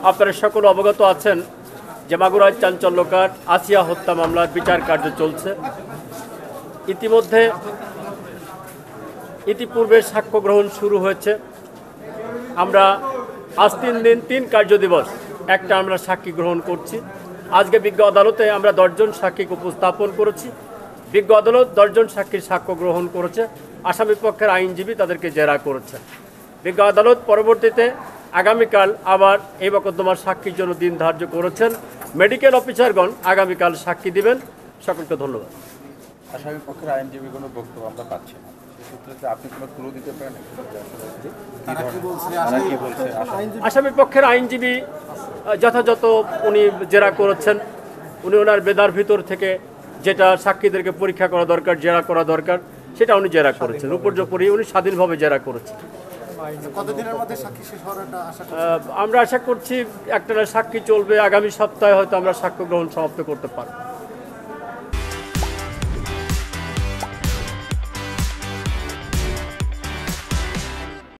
আপনারা সকলে অবগত আছেন যে মাগুরায় চাঞ্চল্যকার আসিয়া হত্যা মামলার বিচার কার্য চলছে। ইতিপূর্বে সাক্ষ্য গ্রহণ শুরু হয়েছে। আমরা আজ 3 দিন 3 কার্য দিবস একটা আমরা সাক্ষী গ্রহণ করছি। আজকে বিজ্ঞ আদালতে আমরা 10 জন সাক্ষীকে উপস্থাপন করেছি। বিজ্ঞ আদালত 10 জন সাক্ষীর সাক্ষ্য গ্রহণ করেছে। আসামি পক্ষের আইনজীবী তাদেরকে জেরা করেছে। বিজ্ঞ আদালত পরবর্তীতে আগামীকাল আবার এই মোকদ্দমার সাক্ষীর জন্য দিন ধার্য করেছেন। মেডিকেল অফিসারগণ আগামীকাল সাক্ষী দিবেন। সকলকে ধন্যবাদ। আসামি পক্ষের আইনজীবী কোনো বক্তব্য আমরা পাচ্ছি না, সেক্ষেত্রে আপনি কোনো ক্লু দিতে পারেন? আসামি পক্ষের আইনজীবী যথাযথ উনি জেরা করেছেন। উনি ওনার বেদার ভিতর থেকে যেটা সাক্ষীদেরকে পরীক্ষা করা দরকার, জেরা করা দরকার, সেটা উনি জেরা করেছেন। উপর্যুপরি উনি স্বাধীনভাবে জেরা করেছেন। কতদিনের মধ্যে সাক্ষী শেষ হওয়ার আশা করছেন? আমরা আশা করছি একটা সাক্ষী চলবে। আগামী সপ্তাহে হয়তো আমরা সাক্ষ্য গ্রহণ সমাপ্ত করতে পারব।